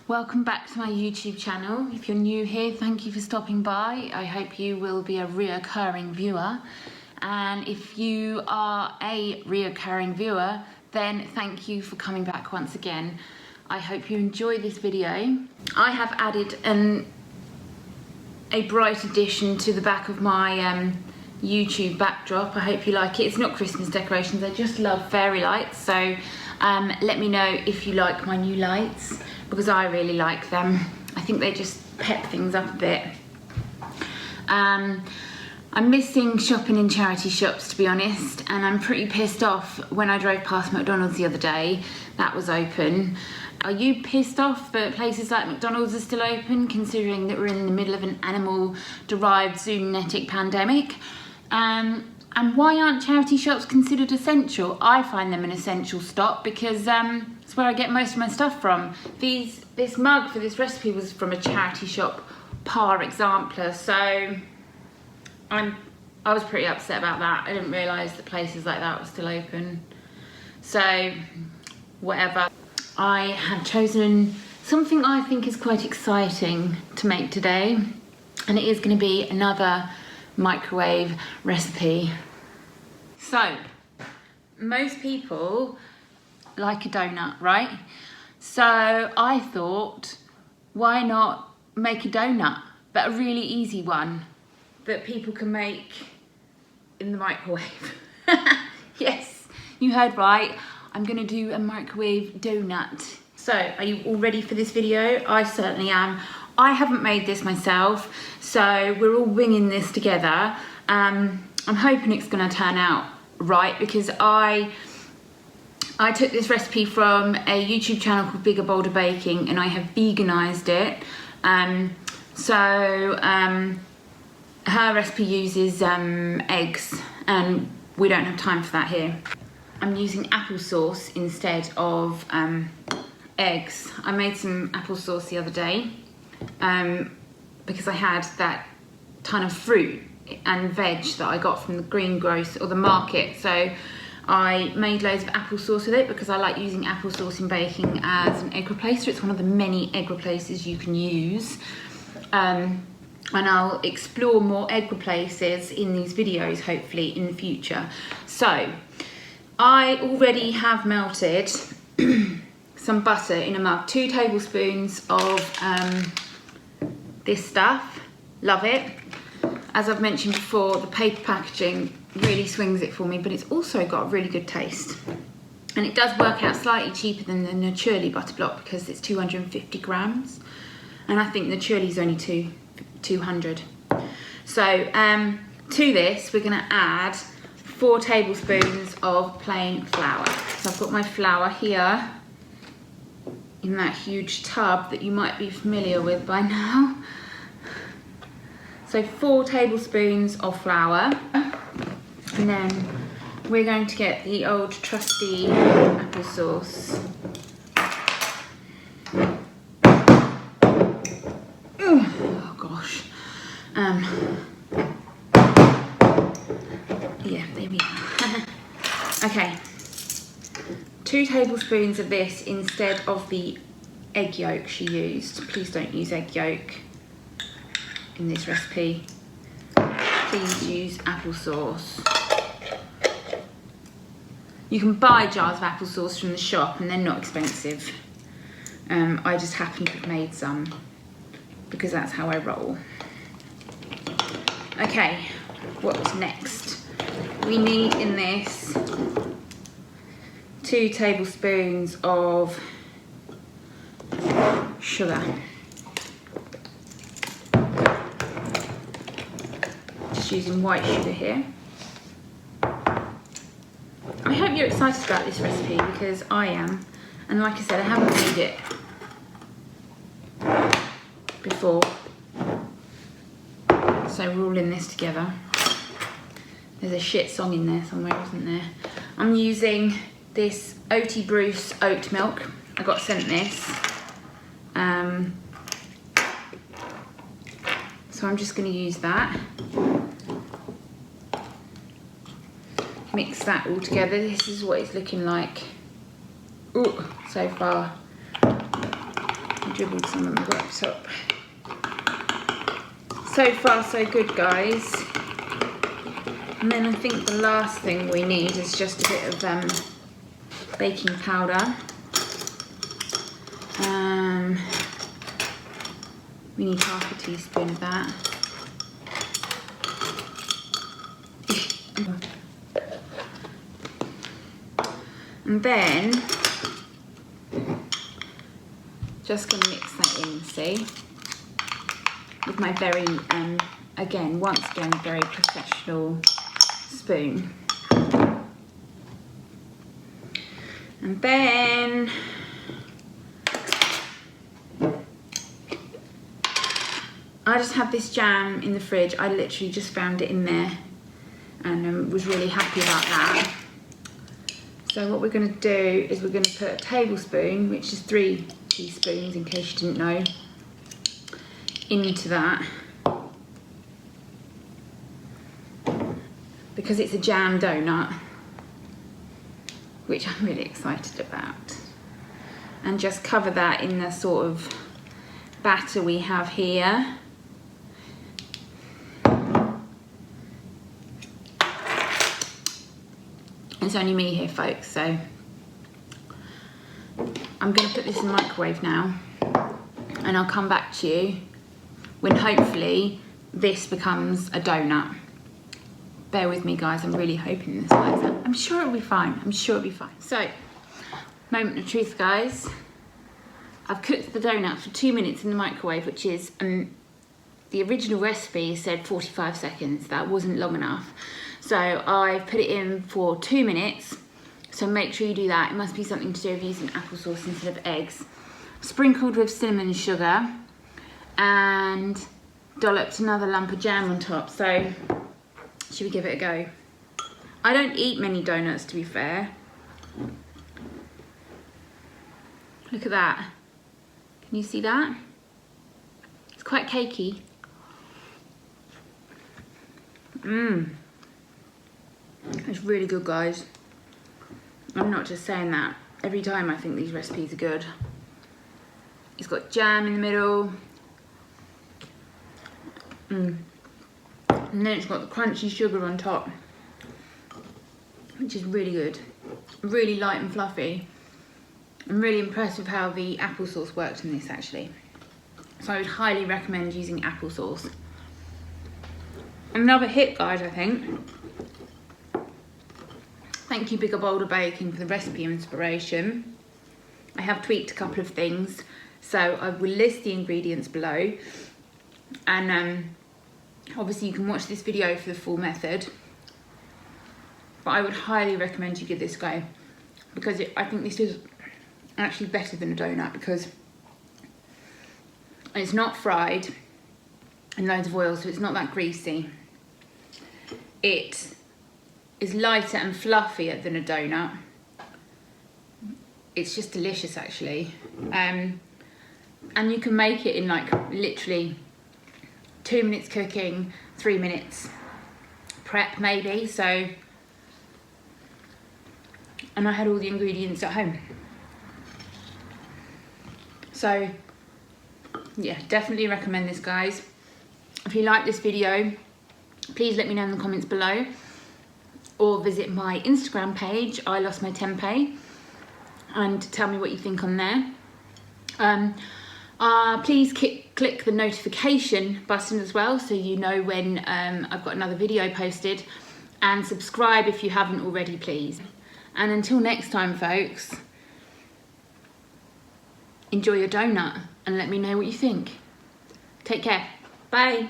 Welcome back to my YouTube channel. If you're new here, thank you for stopping by. I hope you will be a reoccurring viewer. And if you are a reoccurring viewer, then thank you for coming back once again. I hope you enjoy this video. I have added a bright addition to the back of my YouTube backdrop. I hope you like it. It's not Christmas decorations, I just love fairy lights. So let me know if you like my new lights, because I really like them. I think they just pep things up a bit. I'm missing shopping in charity shops, to be honest, and I'm pretty pissed off when I drove past McDonald's the other day. That was open. Are you pissed off that places like McDonald's are still open, considering that we're in the middle of an animal-derived zoonotic pandemic? And why aren't charity shops considered essential? I find them an essential stop because it's where I get most of my stuff from. This mug for this recipe was from a charity shop par exemplar, so I was pretty upset about that. I didn't realise that places like that were still open. So, whatever. I have chosen something I think is quite exciting to make today, and it is going to be another microwave recipe. So, most people like a donut, right? So I thought, why not make a donut, but a really easy one that people can make in the microwave. Yes, you heard right. I'm gonna do a microwave donut. So, are you all ready for this video? I certainly am. I haven't made this myself, so we're all winging this together. I'm hoping it's gonna turn out right, because I took this recipe from a YouTube channel called Bigger Bolder Baking, and I have veganized it. Her recipe uses eggs, and we don't have time for that here. I'm using applesauce instead of eggs. I made some applesauce the other day because I had that ton of fruit and veg that I got from the greengrocer or the market. So I made loads of applesauce with it because I like using applesauce in baking as an egg replacer. It's one of the many egg replacers you can use. And I'll explore more egg replacers in these videos, hopefully, in the future. So, I already have melted some butter in a mug. 2 tablespoons of this stuff. Love it. As I've mentioned before, the paper packaging really swings it for me, but it's also got a really good taste. And it does work out slightly cheaper than the Naturally butter block because it's 250 grams. And I think Naturally's only 200. So to this, we're gonna add 4 tablespoons of plain flour. So I've got my flour here in that huge tub that you might be familiar with by now. So 4 tablespoons of flour, and then we're going to get the old trusty applesauce. Oh gosh. Yeah, there we go. Okay. 2 tablespoons of this instead of the egg yolk she used. Please don't use egg yolk in this recipe. Please use applesauce. You can buy jars of applesauce from the shop and they're not expensive. I just happen to have made some because that's how I roll. Okay, what's next? We need in this 2 tablespoons of sugar. Just using white sugar here. I hope you're excited about this recipe because I am. And like I said, I haven't made it before. So we're all in this together. There's a shit song in there somewhere, isn't there? I'm using this Nutty Bruce oat milk. I got sent this. So I'm just going to use that. Mix that all together. This is what it's looking like. Ooh, so far. dribbled some on the worktop. So far so good, guys. And then I think the last thing we need is just a bit of baking powder. We need half a teaspoon of that. And then just gonna mix that in, see, with my very, once again, very professional spoon. And then I just have this jam in the fridge. I literally just found it in there and was really happy about that. So what we're going to do is we're going to put a tablespoon, which is 3 teaspoons in case you didn't know, into that. Because it's a jam donut, which I'm really excited about. And just cover that in the sort of batter we have here. It's only me here, folks, so I'm going to put this in the microwave now, and I'll come back to you when hopefully this becomes a donut. Bear with me, guys, I'm really hoping this works out. I'm sure it'll be fine, I'm sure it'll be fine. So, moment of truth, guys. I've cooked the donut for 2 minutes in the microwave, which is, the original recipe said 45 seconds. That wasn't long enough. So I've put it in for 2 minutes. So make sure you do that. It must be something to do with using applesauce instead of eggs. Sprinkled with cinnamon sugar and dolloped another lump of jam on top. So should we give it a go? I don't eat many donuts, to be fair. Look at that. Can you see that? It's quite cakey. It's really good, guys. I'm not just saying that. Every time I think these recipes are good. It's got jam in the middle. And then it's got the crunchy sugar on top, which is really good. Really light and fluffy. I'm really impressed with how the applesauce worked in this, actually. So I would highly recommend using applesauce. Another hit, guys, I think. Thank you, Bigger Bolder Baking, for the recipe inspiration. I have tweaked a couple of things, so I will list the ingredients below. And obviously you can watch this video for the full method. But I would highly recommend you give this a go, because I think this is actually better than a donut, because it's not fried in loads of oil, so it's not that greasy. It is lighter and fluffier than a donut. It's just delicious, actually. And you can make it in like literally 2 minutes cooking, 3 minutes prep maybe. So, and I had all the ingredients at home. So yeah, definitely recommend this, guys. If you like this video, please let me know in the comments below, or visit my Instagram page, I Lost My Tempeh, and tell me what you think on there. Please click the notification button as well, so you know when I've got another video posted, and subscribe if you haven't already, please. And until next time, folks, enjoy your donut and let me know what you think. Take care. Bye.